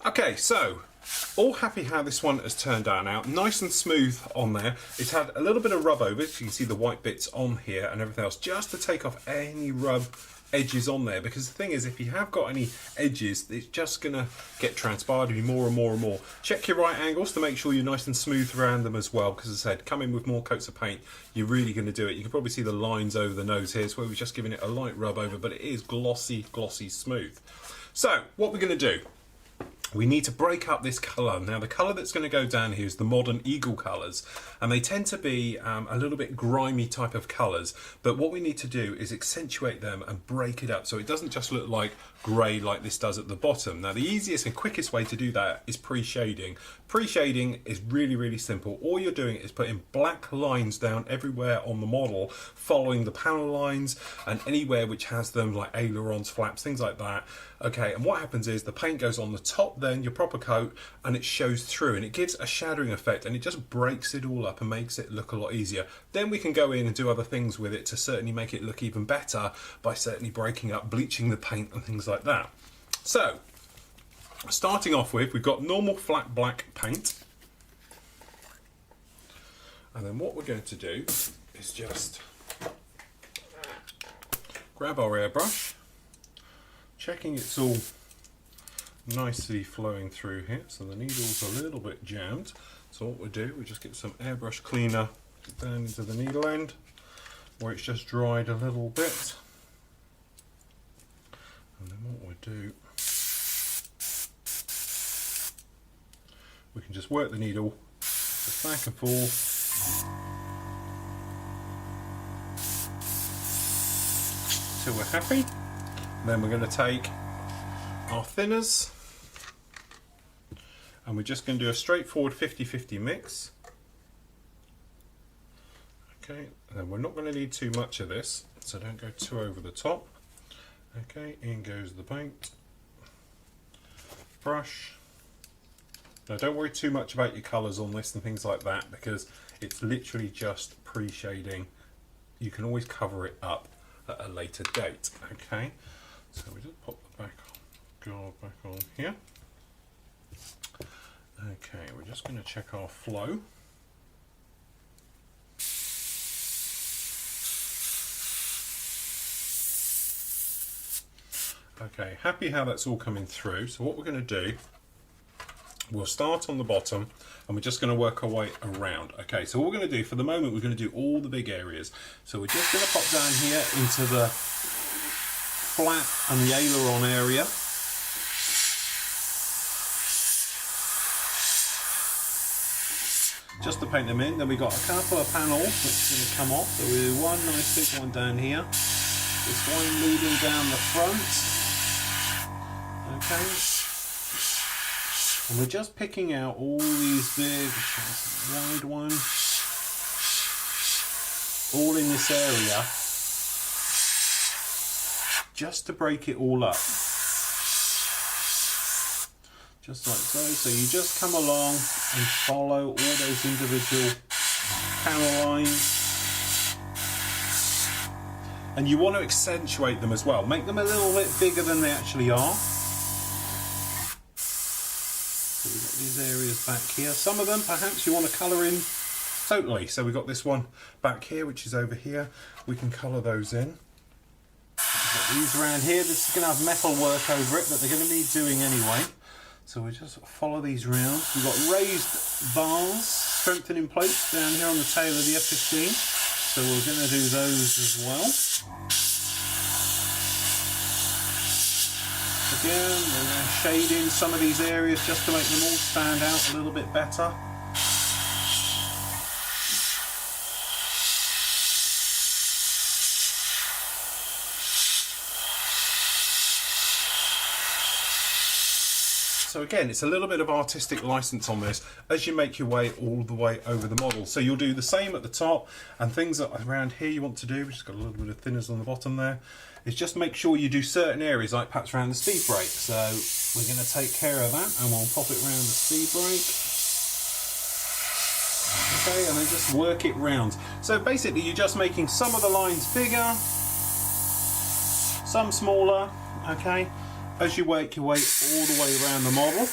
Okay, so all happy how this one has turned out now. Nice and smooth on there. It's had a little bit of rub over it, so you can see the white bits on here and everything else, just to take off any rub edges on there, because the thing is, if you have got any edges, it's just gonna get transpired to be more and more and more. Check your right angles to make sure you're nice and smooth around them as well, because as I said, come in with more coats of paint, you're really going to do it. You can probably see the lines over the nose here, so we're just giving it a light rub over, but it is glossy smooth. So what we're going to do, we need to break up this colour. Now the colour that's going to go down here is the modern Eagle colours, and they tend to be a little bit grimy type of colours, but what we need to do is accentuate them and break it up so it doesn't just look like grey like this does at the bottom. Now the easiest and quickest way to do that is pre-shading. Pre-shading is really simple. All you're doing is putting black lines down everywhere on the model, following the panel lines and anywhere which has them, like ailerons, flaps, things like that. Okay, and what happens is the paint goes on the top, then your proper coat, and it shows through, and it gives a shadowing effect, and it just breaks it all up and makes it look a lot easier. Then we can go in and do other things with it to certainly make it look even better by certainly breaking up, bleaching the paint and things like that. So starting off with, we've got normal flat black paint, and then what we're going to do is just grab our airbrush, checking it's all nicely flowing through here, so the needle's a little bit jammed. So what we do, we just get some airbrush cleaner down into the needle end where it's just dried a little bit, and then what we do, we can just work the needle just back and forth till we're happy. Then we're going to take our thinners and we're just going to do a straightforward 50-50 mix. Okay, and then we're not going to need too much of this, so don't go too over the top. Okay, in goes the paint, brush. Now don't worry too much about your colours on this and things like that, because it's literally just pre-shading. You can always cover it up at a later date. Okay, so we just pop the guard back on here. Okay, we're just going to check our flow. Okay, happy how that's all coming through. So what we're going to do, we'll start on the bottom and we're just going to work our way around. Okay, so what we're going to do for the moment, we're going to do all the big areas. So we're just going to pop down here into the flap and the aileron area. Just to paint them in. Then we've got a couple of panels which are going to come off. So we do one nice big one down here. This one leading down the front. Okay. And we're just picking out all these big wide ones, all in this area, just to break it all up. Just like so. So you just come along and follow all those individual panel lines. And you want to accentuate them as well. Make them a little bit bigger than they actually are. So we've got these areas back here. Some of them perhaps you want to colour in totally. So we've got this one back here, which is over here. We can colour those in. We've got these around here. This is going to have metal work over it, but they're going to need doing anyway. So we just follow these round. We've got raised bars, strengthening plates down here on the tail of the F-15. So we're going to do those as well. Again, we're going to shade in some of these areas just to make them all stand out a little bit better. So again, it's a little bit of artistic license on this as you make your way all the way over the model. So you'll do the same at the top, and things that around here you want to do, we've just got a little bit of thinners on the bottom there, is just make sure you do certain areas, like perhaps around the speed brake. So we're going to take care of that, and we'll pop it around the speed brake. okay, and then just work it round. So basically you're just making some of the lines bigger, some smaller, okay, as you work your way all the way around the model.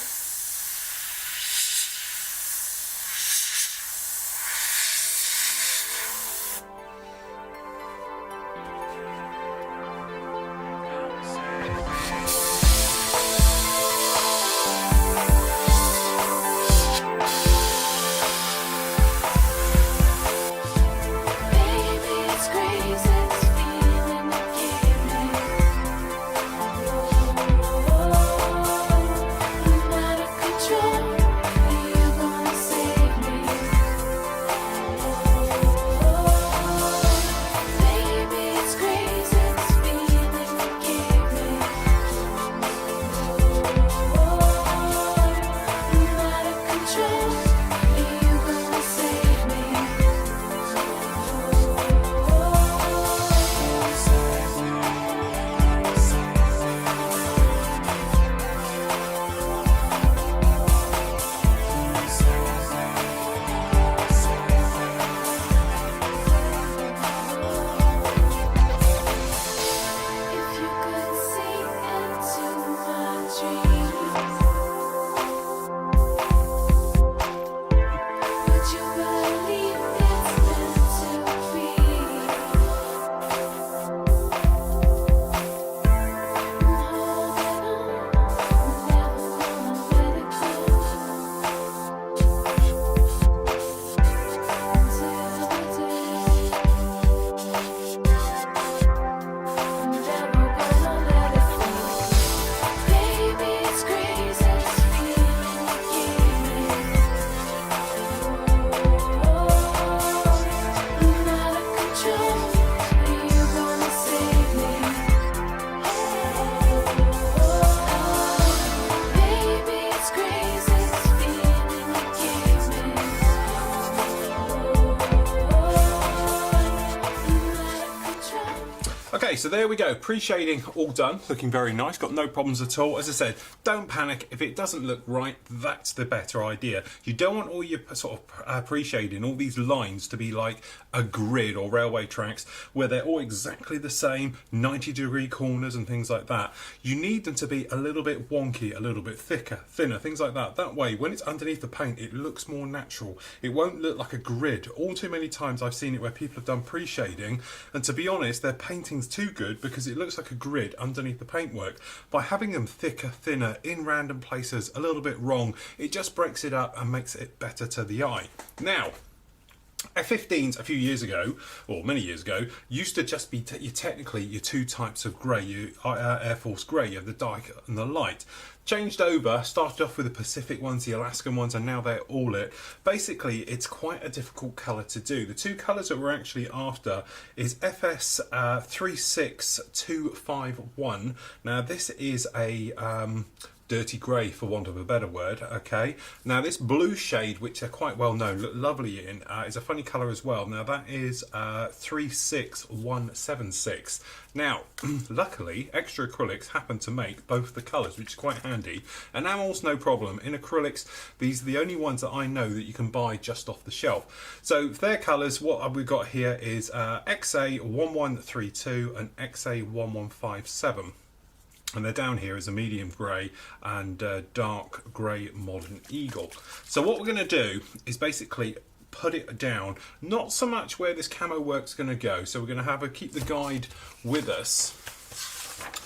Okay, so there we go, pre-shading all done, looking very nice, got no problems at all. As I said, don't panic, if it doesn't look right, that's the better idea. You don't want all your sort of pre-shading, all these lines to be like a grid or railway tracks where they're all exactly the same, 90-degree corners and things like that. You need them to be a little bit wonky, a little bit thicker, thinner, things like that. That way, when it's underneath the paint, it looks more natural. It won't look like a grid. All too many times I've seen it where people have done pre-shading, and to be honest, their painting's too good because it looks like a grid underneath the paintwork. By having them thicker, thinner, in random places, a little bit wrong, it just breaks it up and makes it better to the eye. Now, F15s a few years ago, or many years ago, used to just be technically your two types of grey, your Air Force grey, you have the dark and the light. Changed over, started off with the Pacific ones, the Alaskan ones, and now they're all it. Basically, it's quite a difficult colour to do. The two colours that we're actually after is FS 36251. Now this is a dirty grey, for want of a better word. Okay, now this blue shade, which they're quite well known, look lovely in, is a funny colour as well. Now that is 36176. Now luckily extra acrylics happen to make both the colours, which is quite handy. Enamels no problem. In acrylics, these are the only ones that I know that you can buy just off the shelf. So their colours, what we've got here is XA1132 and XA1157. And they're down here as a medium grey and dark grey modern eagle. So what we're going to do is basically put it down, not so much where this camo work's going to go. So we're going to keep the guide with us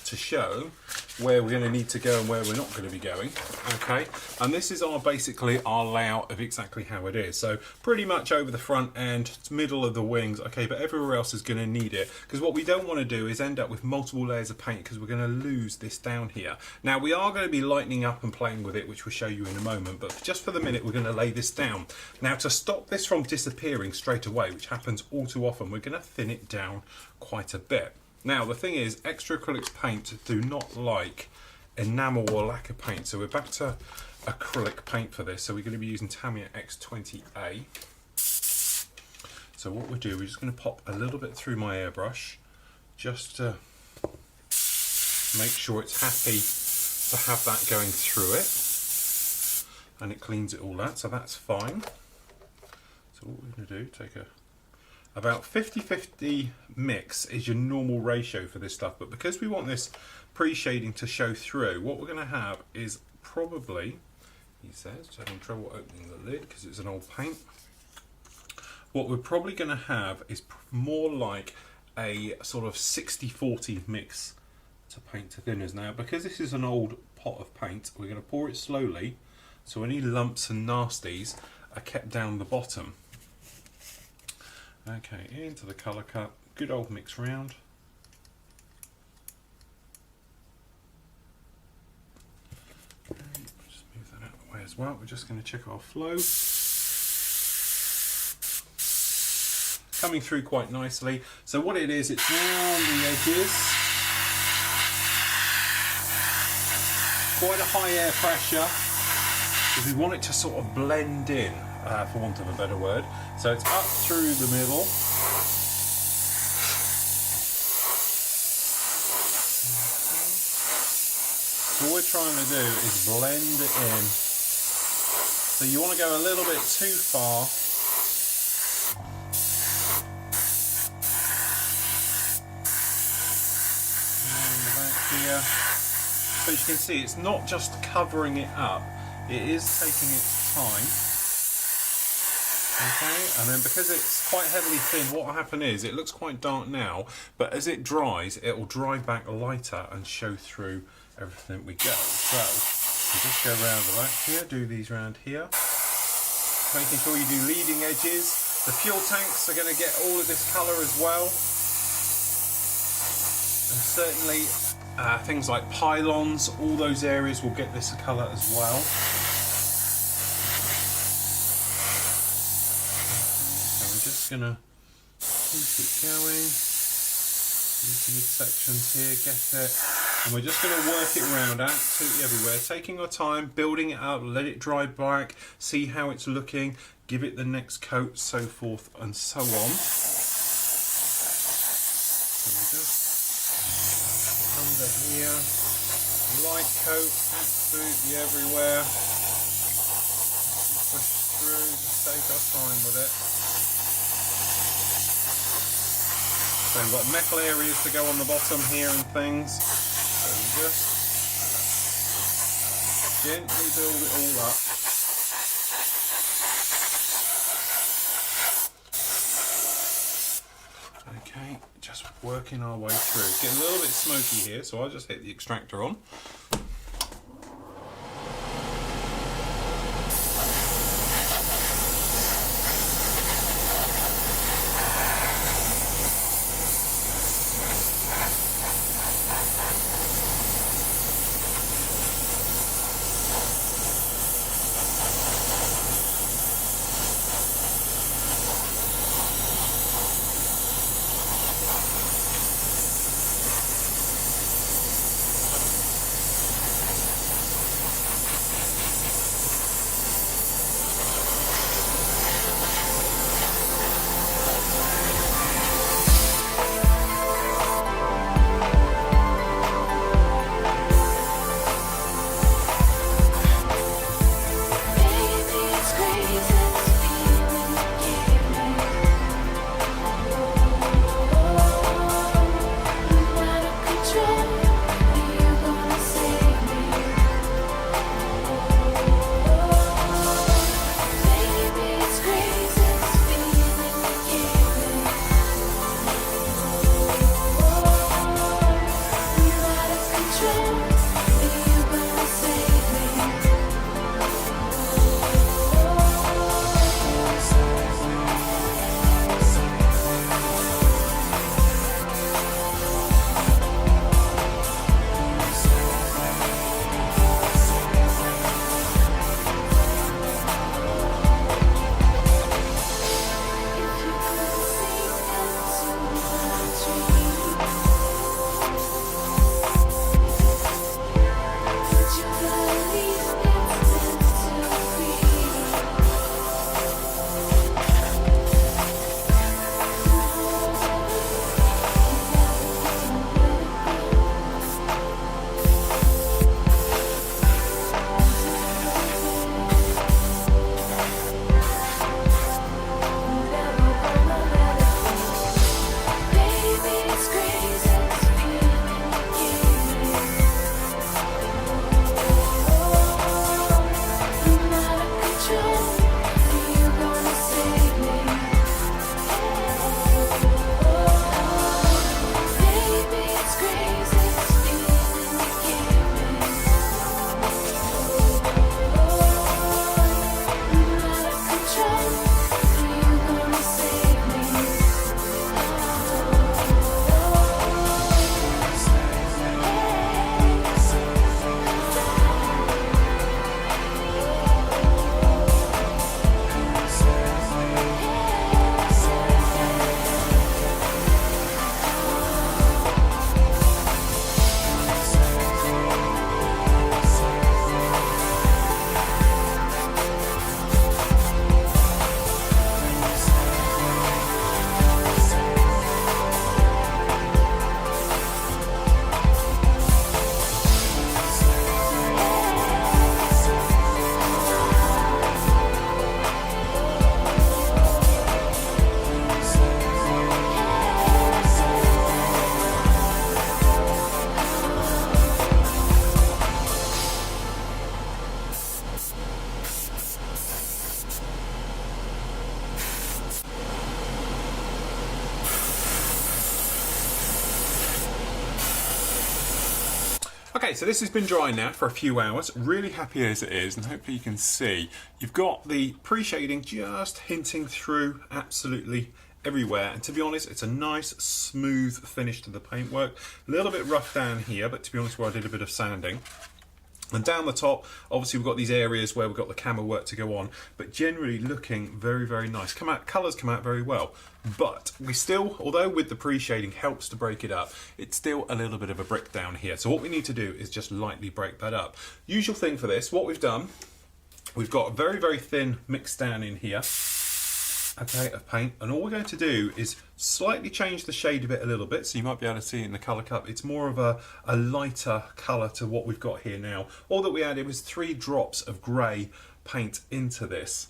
to show where we're going to need to go and where we're not going to be going. Okay, and this is basically our layout of exactly how it is. So pretty much over the front end, middle of the wings, okay, but everywhere else is going to need it, because what we don't want to do is end up with multiple layers of paint, because we're going to lose this down here. Now we are going to be lightening up and playing with it, which we'll show you in a moment, but just for the minute we're going to lay this down. Now to stop this from disappearing straight away, which happens all too often, we're going to thin it down quite a bit. Now the thing is, extra acrylics paint do not like enamel or lacquer paint, so we're back to acrylic paint for this. So we're going to be using Tamiya X20A. So what we'll do, we're just going to pop a little bit through my airbrush, just to make sure it's happy to have that going through it, and it cleans it all out, so that's fine. So what we're going to do, take about 50-50 mix is your normal ratio for this stuff, but because we want this pre-shading to show through, what we're going to have is probably, he says, just having trouble opening the lid because it's an old paint. What we're probably going to have is more like a sort of 60-40 mix to paint to thinners. Now, because this is an old pot of paint, we're going to pour it slowly, so any lumps and nasties are kept down the bottom. Okay, into the colour cup, good old mix round. Just move that out of the way as well. We're just going to check our flow. Coming through quite nicely. So what it is, it's round the edges. Quite a high air pressure, because we want it to sort of blend in, for want of a better word. So it's up through the middle. So what we're trying to do is blend it in. So you want to go a little bit too far. And the back here. So as you can see, it's not just covering it up, it is taking its time. Okay, and then because it's quite heavily thin, what will happen is, it looks quite dark now, but as it dries, it will dry back lighter and show through everything we go. So, we just go around the back here, do these around here. Making sure you do leading edges. The fuel tanks are going to get all of this colour as well. And certainly, things like pylons, all those areas will get this colour as well. Just gonna keep it going. These midsections here, get it, and we're just gonna work it around absolutely everywhere, taking our time, building it up, let it dry back, see how it's looking, give it the next coat, so forth and so on. So we just under here, light coat, absolutely everywhere. Push through, just take our time with it. So we've got metal areas to go on the bottom here and things. So we just gently build it all up. Okay, just working our way through. It's getting a little bit smoky here, so I'll just hit the extractor on. Okay, so this has been drying now for a few hours. Really happy as it is, and hopefully you can see you've got the pre-shading just hinting through absolutely everywhere. And to be honest, it's a nice smooth finish to the paintwork. A little bit rough down here, but to be honest, where I did a bit of sanding. And down the top, obviously we've got these areas where we've got the camera work to go on, but generally looking very, very nice. Colours come out very well, but we still, although with the pre-shading helps to break it up, it's still a little bit of a brick down here. So what we need to do is just lightly break that up. Usual thing for this, what we've done, we've got a very, very thin mix down in here, okay, of paint, and all we're going to do is slightly change the shade of it a little bit, so you might be able to see it in the colour cup. It's more of a lighter colour to what we've got here now. All that we added was 3 drops of grey paint into this,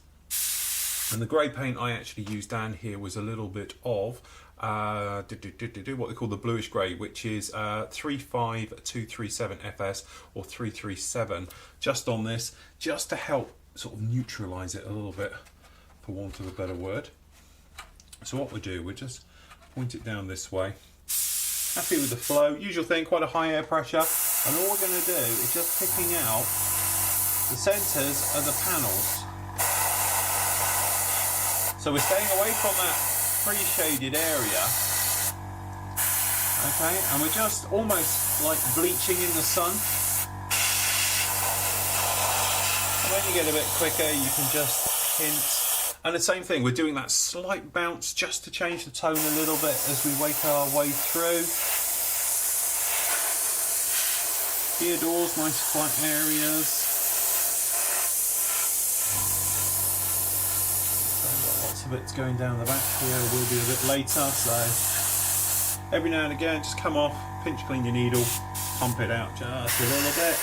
and the grey paint I actually used down here was a little bit of what they call the bluish grey, which is 35237 FS or 337, just on this, just to help sort of neutralise it a little bit, for want of a better word. So what we do, we just point it down this way. Happy with the flow, usual thing, quite a high air pressure, and all we're going to do is just picking out the centres of the panels. So we're staying away from that pre-shaded area, okay, and we're just almost like bleaching in the sun. And when you get a bit quicker, you can just hint. And the same thing, we're doing that slight bounce just to change the tone a little bit as we make our way through. Gear doors, nice flat areas. So we've got lots of bits going down the back here, will be a bit later, so every now and again just come off, pinch clean your needle, pump it out just a little bit,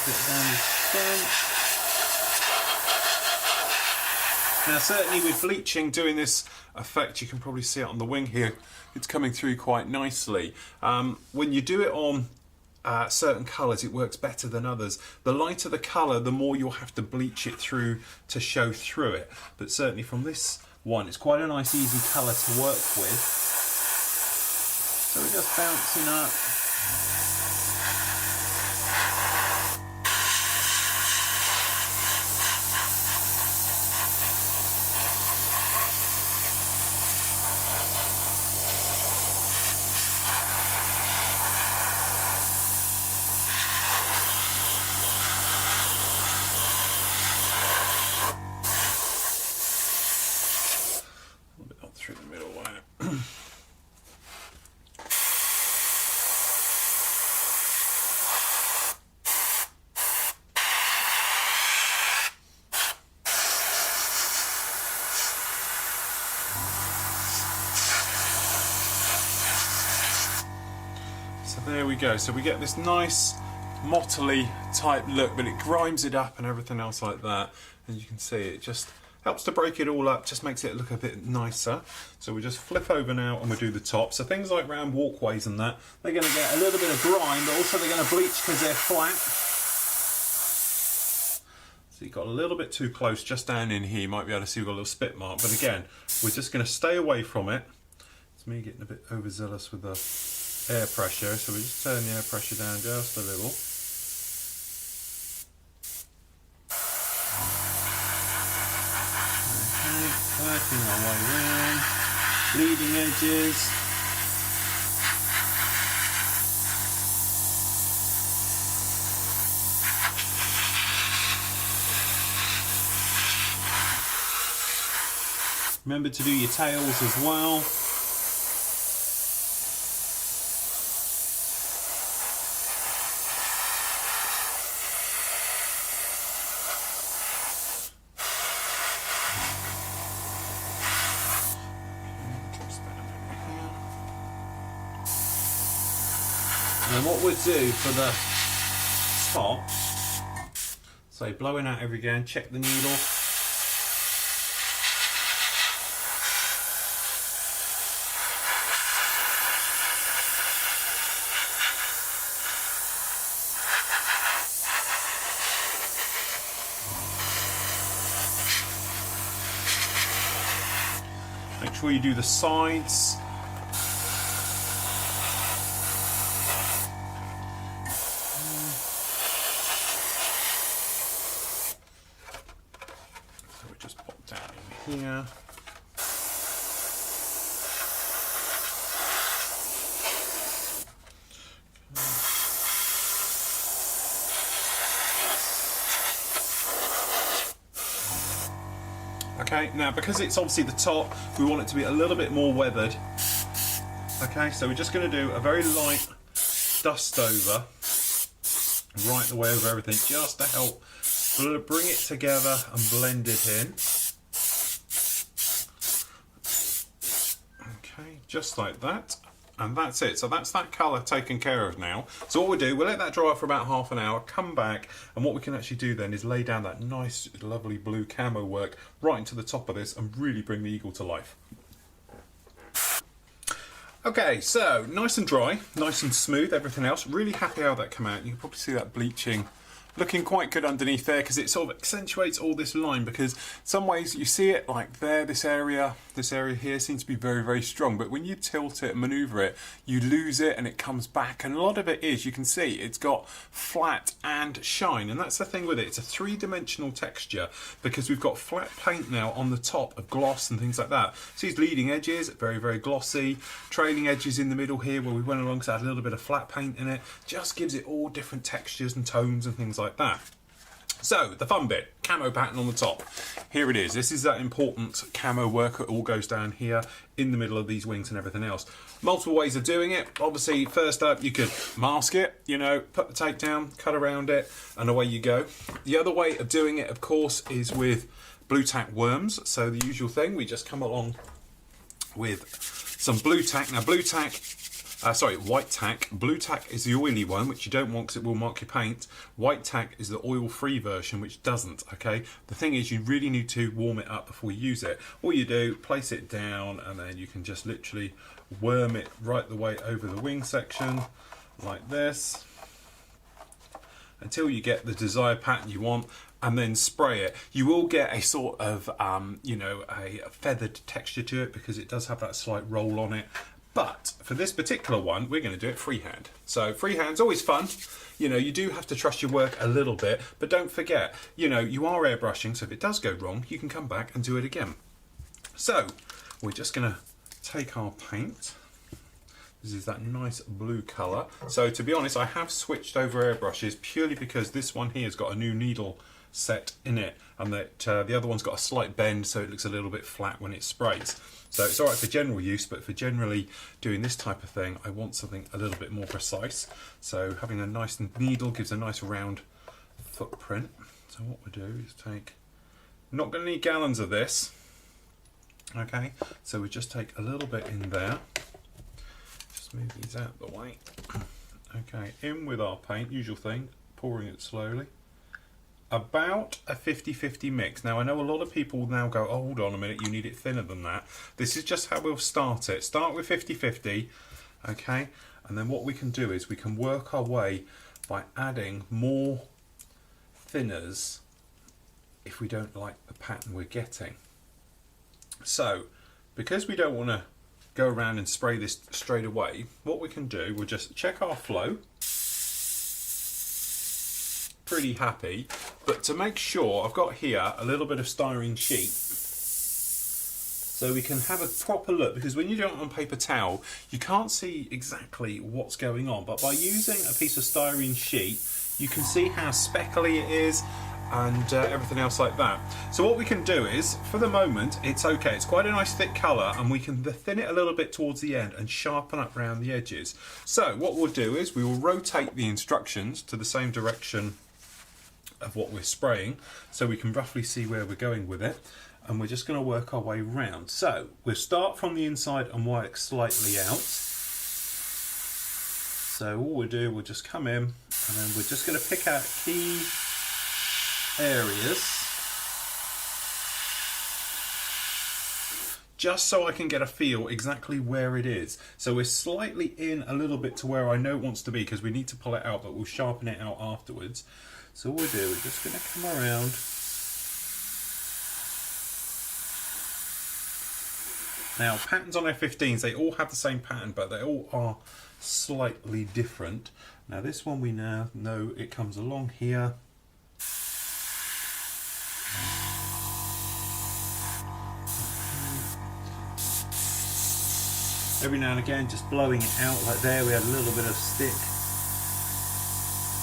put it down the front. Now certainly with bleaching doing this effect, you can probably see it on the wing here, it's coming through quite nicely. When you do it on certain colours, it works better than others. The lighter the colour, the more you'll have to bleach it through to show through it. But certainly from this one, it's quite a nice easy colour to work with. So we're just bouncing up. Through the middle there. So there we go. So we get this nice mottly type look, but it grinds it up and everything else like that. And you can see it just helps to break it all up, just makes it look a bit nicer. So we just flip over now and we do the top. So things like round walkways and that, they're going to get a little bit of grime, but also they're going to bleach because they're flat. So you got a little bit too close just down in here. You might be able to see we've got a little spit mark, but again, we're just going to stay away from it. It's me getting a bit overzealous with the air pressure, so we just turn the air pressure down just a little. Working our way around, leading edges. Remember to do your tails as well. And what we'll do for the top, so blowing out every again, check the needle. Make sure you do the sides. here. Okay, now because it's obviously the top, we want it to be a little bit more weathered. Okay, so we're just going to do a very light dust over right the way over everything, just to help bring it together and blend it in. Okay, just like that. And that's it. So that's that colour taken care of now. So what we'll do, we'll let that dry for about half an hour, come back, and what we can actually do then is lay down that nice, lovely blue camo work right into the top of this and really bring the eagle to life. Okay, so nice and dry, nice and smooth, everything else. Really happy how that came out. You can probably see that bleaching looking quite good underneath there, because it sort of accentuates all this line, because some ways you see it like there, this area here seems to be very, very strong, but when you tilt it and maneuver it, you lose it and it comes back, and a lot of it is, you can see it's got flat and shine, and that's the thing with it. It's a three-dimensional texture because we've got flat paint now on the top of gloss and things like that. So these leading edges, very, very glossy, trailing edges in the middle here where we went alongside a little bit of flat paint in it, just gives it all different textures and tones and things like that. So the fun bit, camo pattern on the top. Here it is. This is that important camo work. It all goes down here in the middle of these wings and everything else. Multiple ways of doing it. Obviously, first up, you could mask it, you know, put the tape down, cut around it, and away you go. The other way of doing it, of course, is with blue tack worms. So the usual thing, we just come along with some blue tack. Now, white tack. Blue tack is the oily one, which you don't want because it will mark your paint. White tack is the oil-free version, which doesn't, okay? The thing is, you really need to warm it up before you use it. All you do, place it down, and then you can just literally worm it right the way over the wing section, like this, until you get the desired pattern you want, and then spray it. You will get a sort of, you know, a feathered texture to it because it does have that slight roll on it. But for this particular one, we're going to do it freehand. So freehand's always fun. You know, you do have to trust your work a little bit, but don't forget, you know, you are airbrushing, so if it does go wrong, you can come back and do it again. So we're just going to take our paint. This is that nice blue colour. So to be honest, I have switched over airbrushes purely because this one here has got a new needle set in it, and that the other one's got a slight bend, so it looks a little bit flat when it sprays. So it's alright for general use, but for generally doing this type of thing, I want something a little bit more precise. So having a nice needle gives a nice round footprint. So what we do is take, not going to need gallons of this, okay, so we just take a little bit in there, just move these out of the way, okay, in with our paint, usual thing, pouring it slowly. About a 50-50 mix. Now I know a lot of people now go, oh, hold on a minute, you need it thinner than that. This is just how we'll start it. Start with 50-50, okay? And then what we can do is we can work our way by adding more thinners if we don't like the pattern we're getting. So, because we don't want to go around and spray this straight away, what we can do, we'll just check our flow. Pretty happy, but to make sure, I've got here a little bit of styrene sheet so we can have a proper look, because when you do it on paper towel you can't see exactly what's going on, but by using a piece of styrene sheet you can see how speckly it is and everything else like that. So what we can do is, for the moment, it's okay, it's quite a nice thick colour, and we can thin it a little bit towards the end and sharpen up around the edges. So what we'll do is we will rotate the instructions to the same direction of what we're spraying, so we can roughly see where we're going with it, and we're just going to work our way round. So we'll start from the inside and work slightly out. So all we'll do, we'll just come in, and then we're just going to pick out key areas, just so I can get a feel exactly where it is. So we're slightly in a little bit to where I know it wants to be, because we need to pull it out, but we'll sharpen it out afterwards. So all we do, we're just going to come around. Now, patterns on F15s, they all have the same pattern, but they all are slightly different. Now this one we now know it comes along here. Every now and again, just blowing it out. Like there, we had a little bit of stick.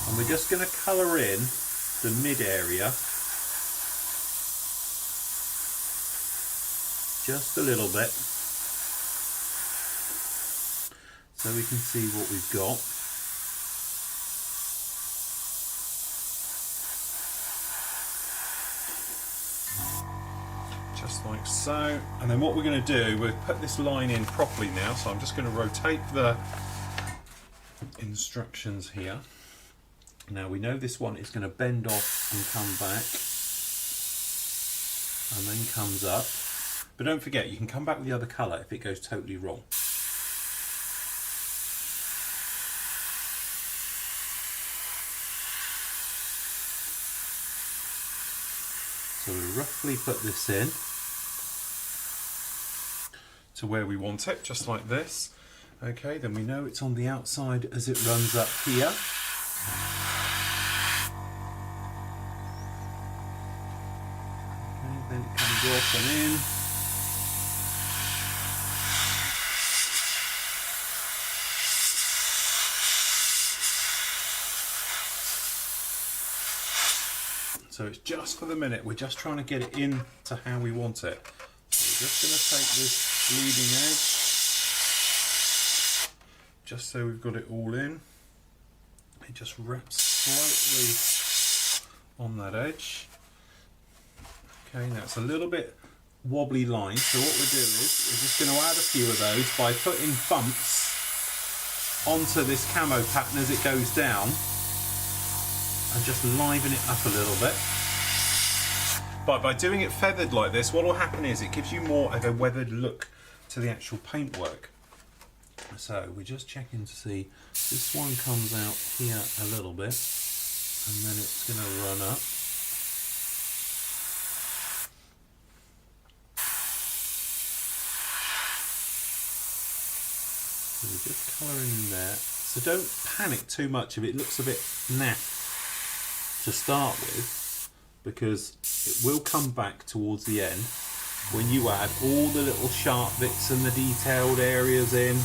And we're just going to colour in the mid area. Just a little bit. So we can see what we've got. Just like so. And then what we're going to do, we've put this line in properly now, so I'm just going to rotate the instructions here. Now we know this one is going to bend off and come back and then comes up, but don't forget you can come back with the other colour if it goes totally wrong. So we roughly put this in to where we want it, just like this. Okay, then we know it's on the outside as it runs up here. Okay, then it comes off and in. So it's just for the minute, we're just trying to get it in to how we want it. So we're just going to take this leading edge, just so we've got it all in. It just wraps slightly on that edge. Okay, now it's a little bit wobbly line, so what we'll do is we're just going to add a few of those by putting bumps onto this camo pattern as it goes down. And just liven it up a little bit. But by doing it feathered like this, what will happen is it gives you more of a weathered look to the actual paintwork. So we're just checking to see, this one comes out here a little bit, and then it's going to run up. So we're just colouring in there. So don't panic too much if it looks a bit naff to start with, because it will come back towards the end when you add all the little sharp bits and the detailed areas in.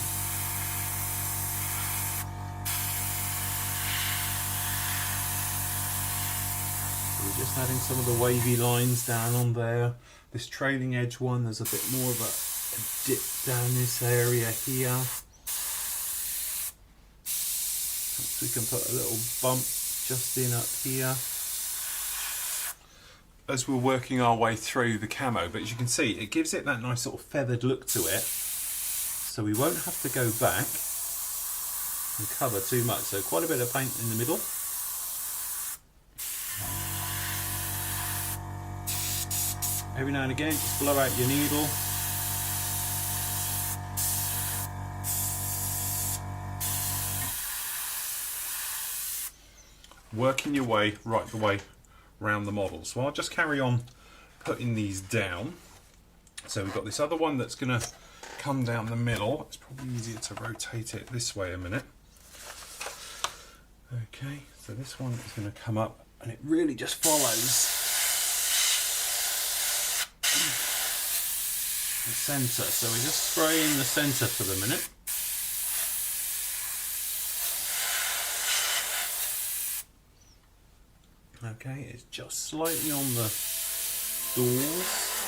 So we're just adding some of the wavy lines down on there. This trailing edge one, there's a bit more of a dip down this area here. So we can put a little bump just in up here as we're working our way through the camo, but as you can see it gives it that nice sort of feathered look to it, so we won't have to go back and cover too much. So quite a bit of paint in the middle. Every now and again just blow out your needle. Working your way right the way around the model. So I'll just carry on putting these down. So we've got this other one that's going to come down the middle. It's probably easier to rotate it this way a minute. Okay, so this one is going to come up and it really just follows the centre. So we're just spraying the centre for the minute. Okay, it's just slightly on the doors.